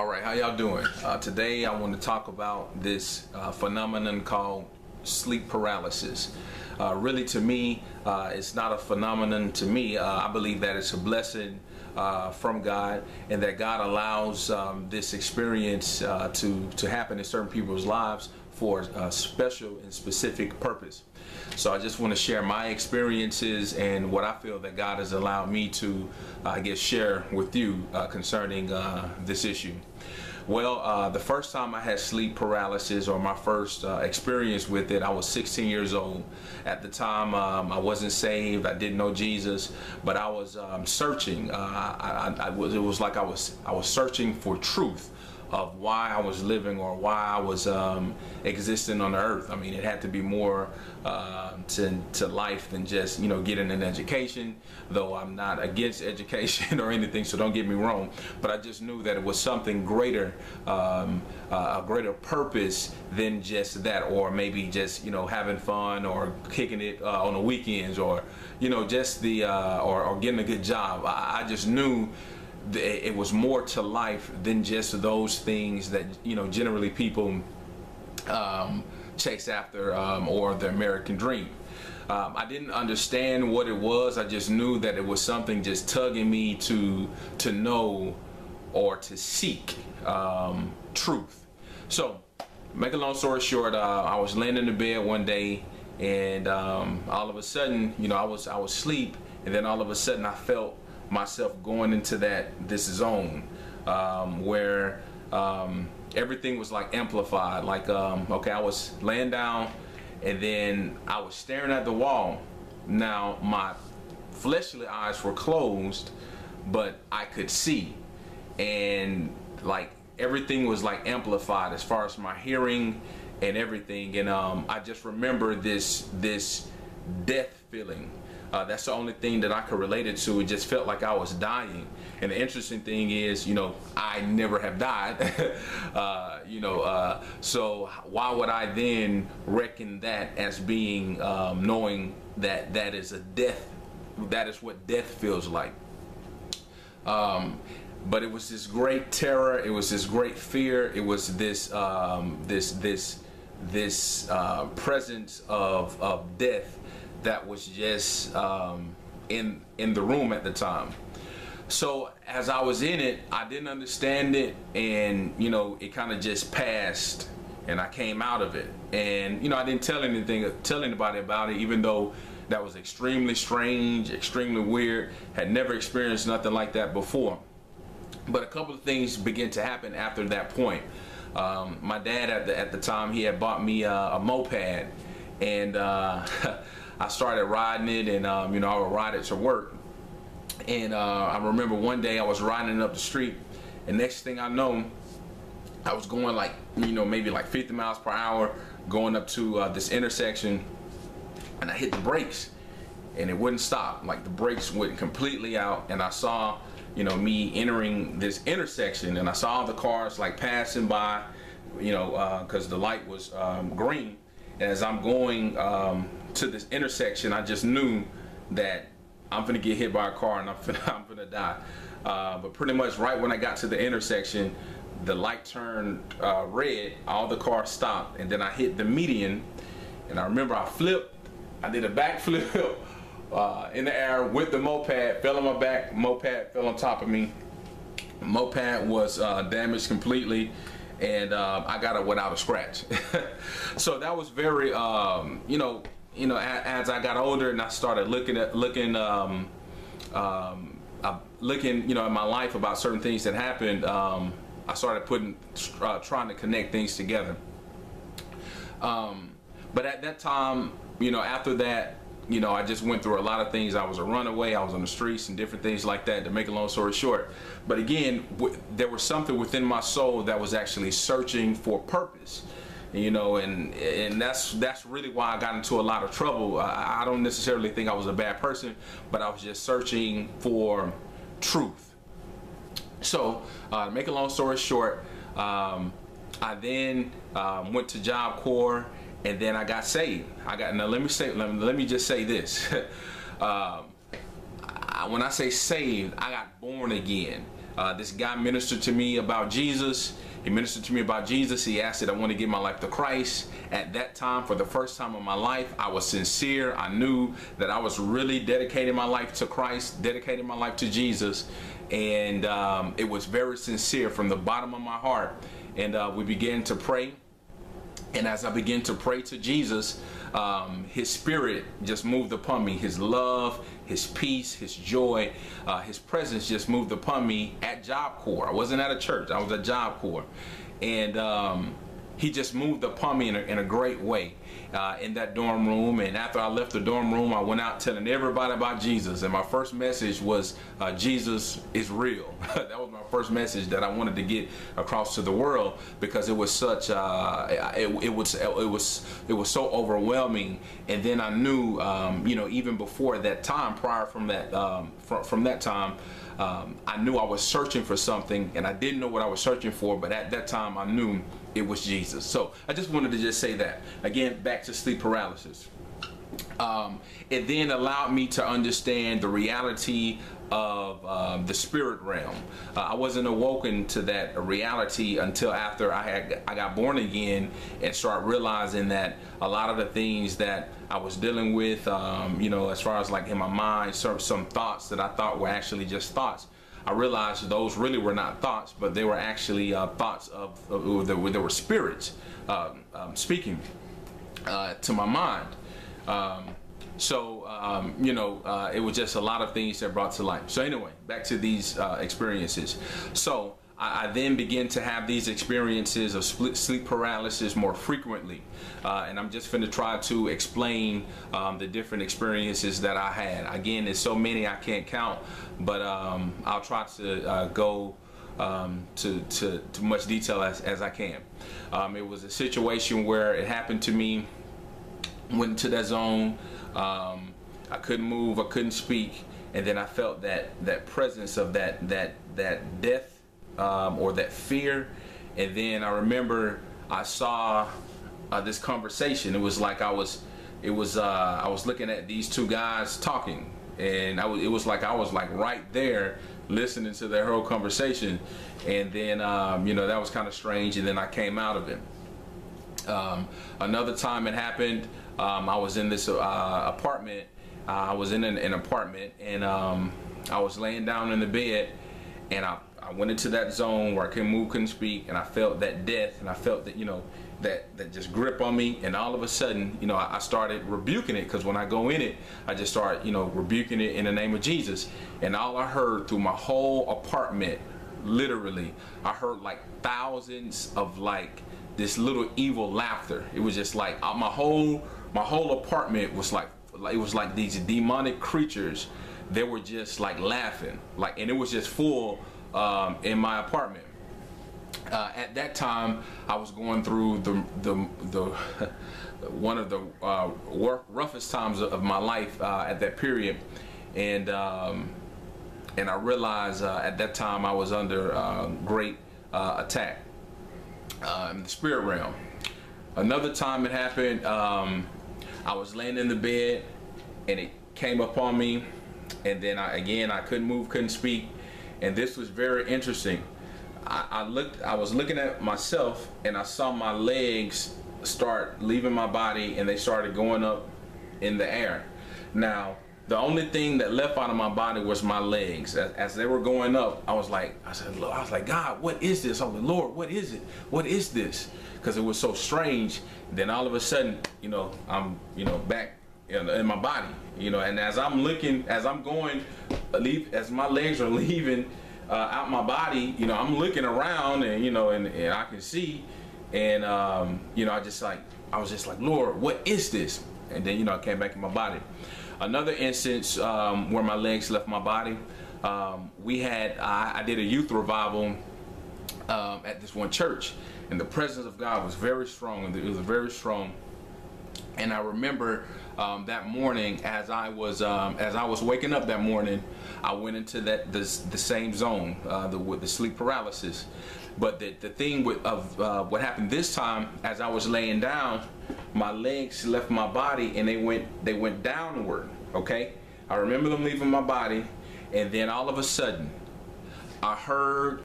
All right, how y'all doing? Today I want to talk about this phenomenon called sleep paralysis. Really, to me, it's not a phenomenon to me. I believe that it's a blessing from God, and that God allows this experience to happen in certain people's lives for a special and specific purpose. So I just want to share my experiences and what I feel that God has allowed me to, I guess, share with you concerning this issue. Well, the first time I had sleep paralysis, or my first experience with it, I was 16 years old. At the time, I wasn't saved. I didn't know Jesus, but I was searching. It was like I was searching for truth of why I was living, or why I was existing on the earth. I mean, it had to be more to life than just, you know, getting an education, though I'm not against education or anything, so don't get me wrong, but I just knew that it was something greater, a greater purpose than just that, or maybe just, you know, having fun or kicking it on the weekends, or, you know, just the or getting a good job. I just knew it was more to life than just those things that, you know, generally people chase after, or the American dream. I didn't understand what it was. I just knew that it was something just tugging me to know or to seek truth. So, make a long story short, I was laying in the bed one day, and all of a sudden, you know, I was asleep, and then all of a sudden I felt myself going into this zone where everything was like amplified. Like, okay, I was laying down, and then I was staring at the wall. Now my fleshly eyes were closed, but I could see, and like everything was like amplified as far as my hearing and everything. And I just remember this death feeling. That's the only thing that I could relate it to. It just felt like I was dying. And the interesting thing is, you know, I never have died. So why would I then reckon that as being, knowing that that is a death, that is what death feels like. But it was this great terror. It was this great fear. It was this presence of death that was just in the room at the time. So as I was in it, I didn't understand it, and, you know, it kind of just passed, and I came out of it. And, you know, I didn't tell anybody about it, even though that was extremely strange, extremely weird. Had never experienced nothing like that before. But a couple of things began to happen after that point. My dad at the time, he had bought me a moped, and I started riding it, and you know, I would ride it to work. And I remember one day I was riding up the street, and next thing I know, I was going like, you know, maybe like 50 miles per hour, going up to this intersection, and I hit the brakes, and it wouldn't stop. Like, the brakes went completely out, and I saw, you know, me entering this intersection, and I saw the cars like passing by, you know, because the light was green. And as I'm going to this intersection, I just knew that I'm gonna get hit by a car, and I'm gonna die. But pretty much right when I got to the intersection, the light turned red, all the cars stopped, and then I hit the median. And I remember I flipped, I did a backflip in the air with the moped, fell on my back, moped fell on top of me. Moped was damaged completely, and I got it without a scratch. So that was very, you know, as I got older and I started looking, you know, at my life about certain things that happened, I started trying to connect things together. But at that time, you know, after that, you know, I just went through a lot of things. I was a runaway, I was on the streets and different things like that, to make a long story short. But again, there was something within my soul that was actually searching for purpose. You know, and that's really why I got into a lot of trouble. I don't necessarily think I was a bad person, but I was just searching for truth. So, to make a long story short, I then went to Job Corps, and then I got saved. Now let me just say this. When I say saved, I got born again. This guy ministered to me about Jesus. He ministered to me about Jesus. He asked that I want to give my life to Christ. At that time, for the first time in my life, I was sincere. I knew that I was really dedicating my life to Christ, dedicating my life to Jesus. And it was very sincere from the bottom of my heart. And we began to pray. And as I began to pray to Jesus, his spirit just moved upon me. His love, his peace, his joy, his presence just moved upon me at Job Corps. I wasn't at a church. I was at Job Corps. And he just moved upon me in a great way in that dorm room. And after I left the dorm room, I went out telling everybody about Jesus. And my first message was Jesus is real. That was my first message that I wanted to get across to the world, because it was such it was so overwhelming. And then I knew, you know, even before that time, prior from that time, I knew I was searching for something, and I didn't know what I was searching for, but at that time I knew it was Jesus. So I just wanted to just say that. Again, back to sleep paralysis. It then allowed me to understand the reality of the spirit realm. I wasn't awoken to that reality until after I got born again and started realizing that a lot of the things that I was dealing with, you know, as far as like in my mind, some thoughts that I thought were actually just thoughts. I realized those really were not thoughts, but they were actually thoughts of there were spirits speaking to my mind. You know, it was just a lot of things that brought to life. So anyway, back to these experiences. So I then began to have these experiences of sleep paralysis more frequently. And I'm just going to try to explain the different experiences that I had. Again, there's so many I can't count, but I'll try to go to much detail as I can. It was a situation where it happened to me, went into that zone. I couldn't move, I couldn't speak, and then I felt that presence of that death or that fear. And then I remember I saw this conversation. It was like I was looking at these two guys talking, and it was like I was like right there listening to their whole conversation. And then you know, that was kind of strange, and then I came out of it. Another time it happened, I was in this apartment. I was in an apartment, and I was laying down in the bed, and I went into that zone where I couldn't move, couldn't speak, and I felt that death, and I felt that, you know, that just grip on me. And all of a sudden, you know, I started rebuking it, because when I go in it, I just start, you know, rebuking it in the name of Jesus. And all I heard through my whole apartment, literally, I heard like thousands of like this little evil laughter. It was just like my whole apartment was like, it was like these demonic creatures. They were just like laughing, like, and it was just full in my apartment. At that time, I was going through the one of the roughest times of my life at that period, and I realized at that time I was under great attack in the spirit realm. Another time it happened, I was laying in the bed, and it came upon me, and then I couldn't move, couldn't speak. And this was very interesting. I was looking at myself, and I saw my legs start leaving my body, and they started going up in the air. Now, the only thing that left out of my body was my legs. As they were going up, I was like, God, what is this? I was like, Lord, what is it? What is this? Because it was so strange. Then all of a sudden, you know, I'm, you know, back in my body, you know, and as I'm looking, as I'm going, as my legs are leaving out my body, you know, I'm looking around, and you know, and I can see, and you know, I was just like, Lord, what is this? And then, you know, I came back in my body. Another instance where my legs left my body, I did a youth revival at this one church, and the presence of God was very strong, and it was very strong. And I remember that morning, as I was waking up that morning, I went into the same zone with the sleep paralysis. But the thing of what happened this time, as I was laying down, my legs left my body, and they went downward. Okay, I remember them leaving my body, and then all of a sudden, I heard